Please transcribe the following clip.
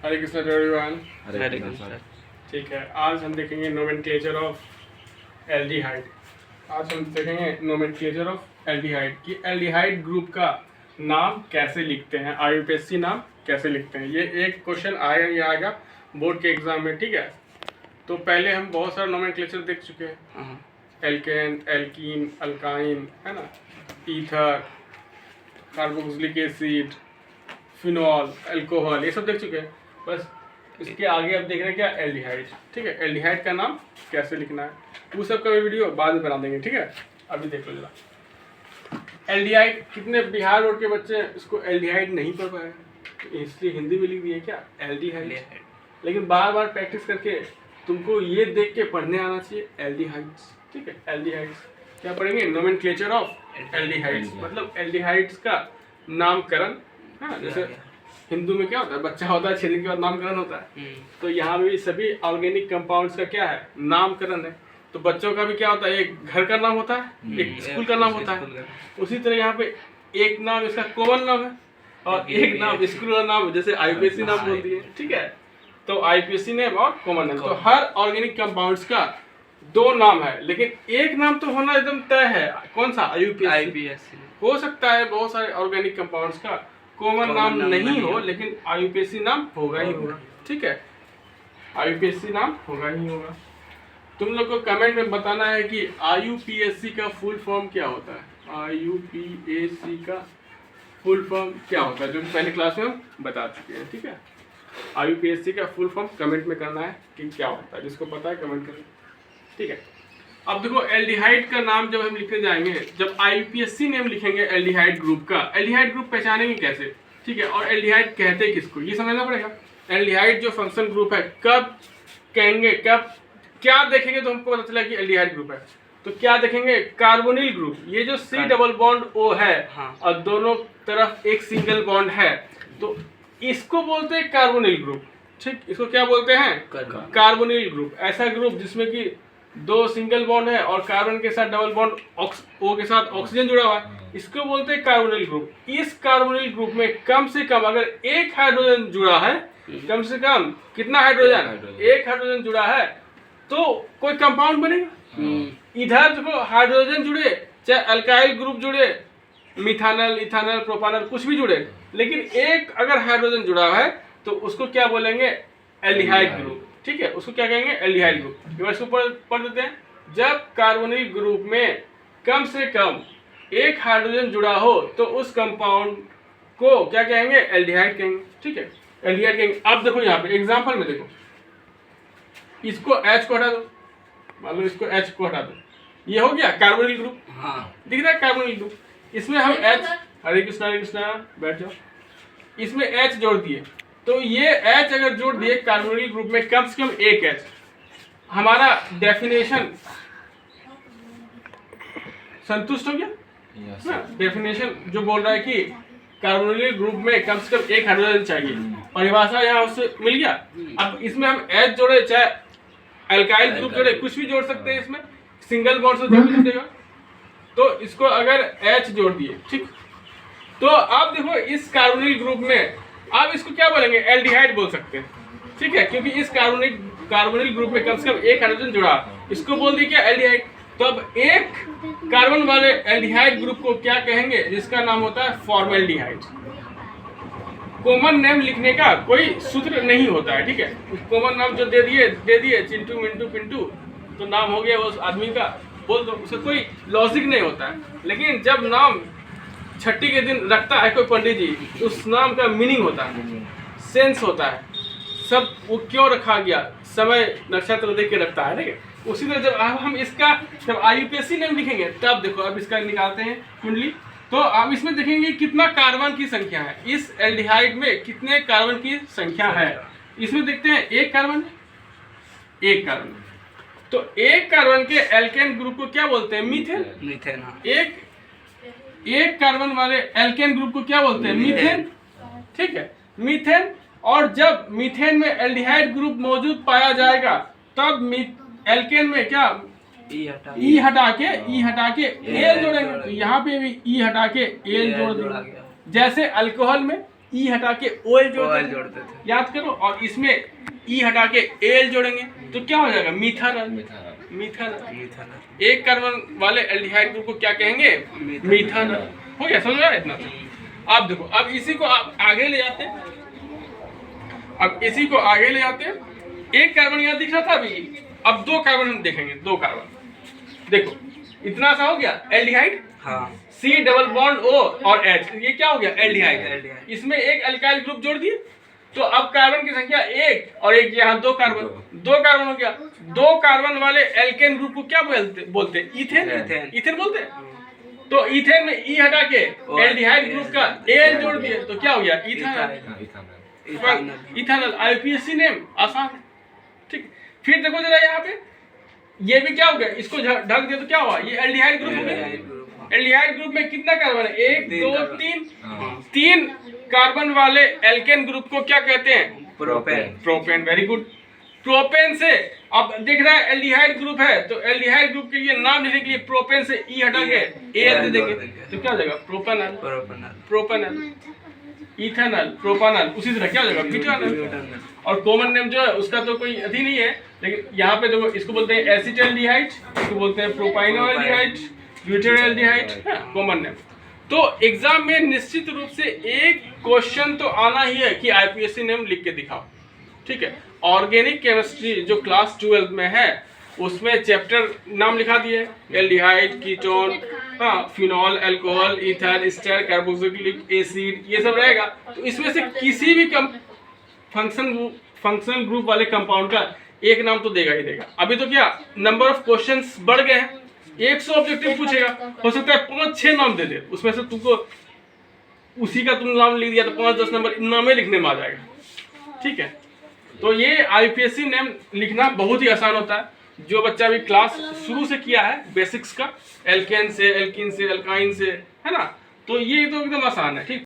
हरे Krishna everyone. हरे कृष्ण। ठीक है, आज हम देखेंगे नोमेनक्लेचर ऑफ एल्डिहाइड। आज हम देखेंगे नोमेनक्लेचर ऑफ एल्डिहाइड कि एल्डिहाइड ग्रुप का नाम कैसे लिखते हैं, आईयूपीएससी नाम कैसे लिखते हैं। ये एक क्वेश्चन आएगा, ये आएगा बोर्ड के एग्जाम में। ठीक है, तो पहले हम बहुत सारा नोमेनक्लेचर देख चुके हैं, एल्केन, एल्कीन, अल्काइन, है ना, ether, carboxylic acid, phenol, alcohol, ये सब देख चुके हैं। बस इसके आगे अब देख रहे हैं क्या, एल्डिहाइड। ठीक है, एल्डिहाइड का नाम कैसे लिखना है वो सब का वीडियो बाद में बना देंगे। ठीक है, अभी देख लो जरा। एल्डिहाइड, कितने बिहार रोड के बच्चे इसको एल्डिहाइड नहीं पढ़ पाए, तो इसलिए हिंदी में लिख दिए क्या, एल्डिहाइड। लेकिन बार बार प्रैक्टिस करके तुमको ये देख के पढ़ने आना चाहिए एल्डिहाइड्स। ठीक है, एल्डिहाइड्स क्या पढ़ेंगे, नोमेनक्लेचर ऑफ एल्डिहाइड्स, मतलब एल्डिहाइड्स का नामकरण है ना। जैसे हिंदू में क्या होता है, बच्चा होता है 6 दिन के बाद नामकरण होता है, तो यहाँ भी सभी ऑर्गेनिक कंपाउंड्स का क्या है, नामकरण है। तो बच्चों का भी क्या होता है, एक घर का नाम होता है, एक स्कूल का नाम होता है। उसी तरह यहाँ पे एक नाम इसका कॉमन नाम है और एक नाम स्कूल का नाम, जैसे आईयूपीएससी नाम बोल दिए। ठीक है, तो आईयूपीएससी नेम और कॉमन नेम। तो हर ऑर्गेनिक कंपाउंड्स का 2 नाम है, लेकिन एक नाम तो होना एकदम तय है। कौन सा, आईयूपीएससी। हो सकता है बहुत सारे ऑर्गेनिक कंपाउंड्स का कॉमन नाम नहीं हो, लेकिन आईयूपीएससी नाम होगा ही होगा। ठीक है, आईयूपीएससी नाम होगा ही होगा। तुम लोग को कमेंट में बताना है कि आईयूपीएससी का फुल फॉर्म क्या होता है। आईयूपीएससी का फुल फॉर्म क्या होता है, जो पहले क्लास में हम बता चुके हैं। ठीक है, आईयूपीएससी का फुल फॉर्म कमेंट में करना है कि क्या होता है, जिसको पता है कमेंट करें। ठीक है, अब देखो एल्डिहाइड का नाम जब हम लिखने जाएंगे, जब आईयूपीएससी नेम लिखेंगे एल्डिहाइड ग्रुप का, एल्डिहाइड ग्रुप पहचानेंगे कैसे। ठीक है, और एल्डिहाइड कहते किसको, ये समझना पड़ेगा। एल्डिहाइड जो फंक्शन ग्रुप है, कब कहेंगे, कब क्या देखेंगे तो हमको पता चला कि एल्डिहाइड ग्रुप है। तो क्या देखेंगे, कार्बोनिल ग्रुप। ये जो C डबल बॉन्ड O है, हाँ, और दोनों तरफ एक सिंगल बॉन्ड है, तो इसको बोलते हैं कार्बोनिल ग्रुप। ठीक, इसको क्या बोलते हैं, कार्बोनिल ग्रुप। ऐसा ग्रुप जिसमें कि 2 सिंगल बॉन्ड है और कार्बन के साथ डबल बॉन्ड O के साथ ऑक्सीजन जुड़ा हुआ है, इसको बोलते हैं कार्बोनिल ग्रुप। इस कार्बोनिल ग्रुप में कम से कम अगर एक हाइड्रोजन जुड़ा है, कम से कम कितना हाइड्रोजन, एक हाइड्रोजन जुड़ा है, तो कोई कंपाउंड बनेगा। इधर देखो हाइड्रोजन जुड़े, चाहे अल्काइल ग्रुप जुड़े, मिथानल, इथानल, प्रोपानल, कुछ भी जुड़े, लेकिन एक अगर हाइड्रोजन जुड़ा है तो उसको क्या बोलेंगे, एल्डिहाइड ग्रुप। ठीक है, उसको क्या कहेंगे, एल्डिहाइड ग्रुप। इसको पढ़ देते हैं। जब कार्बोनिल ग्रुप में कम से कम एक हाइड्रोजन जुड़ा हो तो उस कंपाउंड को क्या कहेंगे, एल्डिहाइड कहेंगे। ठीक है, एल्डिहाइड कहेंगे। अब देखो यहाँ पे एग्जांपल में देखो, इसको H को हटा दो, मान लो इसको H को हटा दो, ये हो गया कार्बोनिल ग्रुप। हाँ, दिख रहा है कार्बोनिल ग्रुप। इसमें हम H, हरे कृष्णा बैठ जाओ, इसमें H जोड़ दिए, तो ये H अगर जोड़ दिए कार्बोनिल ग्रुप में कम से कम एक H, हमारा डेफिनेशन संतुष्ट हो गया। डेफिनेशन जो बोल रहा है कि कार्बोनिल ग्रुप में कम से कम एक हाइड्रोजन चाहिए, परिभाषा यहाँ उससे मिल गया। अब इसमें हम H जोड़े, चाहे अल्काइल ग्रुप जोड़े, कुछ भी जोड़ सकते हैं। इसमें सिंगल बॉन्ड से जो भी जुड़ेगा, तो इसको अगर H जोड़ दिए, ठीक, तो अब देखो इस कार्बोनिल ग्रुप में आप इसको क्या बोलेंगे, एल्डिहाइड बोल सकते हैं। ठीक है, क्योंकि इस कार्बोनिल ग्रुप में कम से कम एक हाइड्रोजन जुड़ा, इसको बोल दिया क्या, एल्डिहाइड। तो अब एक कार्बन वाले एल्डिहाइड ग्रुप को क्या कहेंगे, जिसका नाम होता है फॉर्मेल्डिहाइड। कॉमन नेम लिखने का कोई सूत्र नहीं होता है। ठीक है, कॉमन नाम जो दे दिए चिंटू, मिंटू, पिंटू, तो नाम हो गया उस आदमी का, बोल दो, उसका कोई लॉजिक नहीं होता है। लेकिन जब नाम छठी के दिन रखता है कोई पंडित जी, उस नाम का मीनिंग होता है, सेंस होता है, सब वो क्यों रखा गया, समय नक्षत्र देख के रखता है। ठीक है, उसी तरह जब हम इसका जब आईयूपीएससी नेम लिखेंगे, तब देखो अब इसका निकालते हैं कुंडली, तो आप इसमें देखेंगे कितना कार्बन की संख्या है, इस एल्डिहाइड में कितने कार्बन की संख्या है। इसमें देखते हैं एक कार्बन, तो एक कार्बन के एल्केन ग्रुप को क्या बोलते हैं, मीथेन। एक कार्बन वाले एल्केन ग्रुप को क्या बोलते हैं, मीथेन। ठीक है, मीथेन। और जब मीथेन में एल्डिहाइड ग्रुप मौजूद पाया जाएगा, तब एल्केन में क्या, ई हटा के एल जोड़ेंगे। तो यहाँ पे भी ई हटा के एल जोड़ देंगे। जैसे अल्कोहल में ई हटा के OL जोड़ते थे। याद करो, और इसमें ई हटा के AL जोड़ेंगे तो क्या हो जाएगा, मिथानल। एक कार्बन वाले एल्डिहाइड ग्रुप को क्या कहेंगे, मिथानल। हो गया, समझ में आया इतना? अब देखो, अब इसी को आप आगे ले जाते हैं, एक कार्बन यहाँ दिख रहा था अभी, अब 2 कार्बन हम देखेंगे, 2 कार्बन देखो, इतना सा हो गया aldehyde, C double bond O और H, ये क्या हो गया, एल्डिहाइड। इसमें एक अल्काइल ग्रुप जोड़ दिए, तो अब कार्बन की संख्या 1 और एक यहाँ 2 कार्बन हो गया। 2 कार्बन वाले एल्केन ग्रुप को क्या बोलते हैं, इथेन बोलते हैं। तो इथेन में ई हटा के एल्डिहाइड ग्रुप का एल जोड़ दिए तो क्या हो गया, इथानल। आईपीएससी नेम आसान है, ठीक। फिर देखो जरा यहाँ पे, ये भी क्या हो गया, इसको ढक दिया तो क्या हुआ, ये एल्डिहाइड ग्रुप हो गया। एल्डिहाइड ग्रुप में कितना कार्बन है, 1 2 3 कार्बन वाले एल्केन ग्रुप को क्या कहते हैं, प्रोपेन। Very good. प्रोपेन से अब देख रहा है एल्डिहाइड ग्रुप है, तो एल्डिहाइड ग्रुप के लिए नाम लिखने के लिए प्रोपेन से ई हटा के एल दे देंगे तो क्या हो जाएगा, प्रोपेनल। इथेनल, प्रोपानल, उसी तरह क्या हो जाएगा, ब्यूटानल। और कॉमन नेम जो है उसका तो कोई अति नहीं है, लेकिन यहाँ पे देखो, इसको बोलते हैं एसिटाल्डिहाइड, इसको बोलते हैं प्रोपाइनोएल्डिहाइड, ब्यूटाल्डिहाइड, कॉमन नेम। तो एग्जाम में निश्चित रूप से एक क्वेश्चन तो आना ही है कि आईपीएससी नेम लिख के दिखाओ, ठीक है। ऑर्गेनिक केमिस्ट्री जो क्लास 12 में है उसमें चैप्टर नाम लिखा दिए, aldehyde, ketone, phenol, alcohol, ether, ester, carboxylic acid, ये सब रहेगा। तो इसमें से किसी भी फंक्शन ग्रुप वाले कंपाउंड का एक नाम तो देगा ही देगा। अभी तो क्या नंबर ऑफ क्वेश्चंस बढ़ गए हैं, 100 ऑब्जेक्टिव पूछेगा, हो सकता है 5-6 नाम दे दे, उसमें से तुमको उसी का तुम नाम लिख दिया तो 5-10 नंबर नाम ही लिखने में आ जाएगा, ठीक है। तो ये आईपीएससी नेम लिखना बहुत ही आसान होता है। जो बच्चा भी क्लास शुरू से किया है बेसिक्स का, एल्केन से, एल्किन से, एल्काइन से, है ना, तो ये तो एकदम आसान है, ठीक।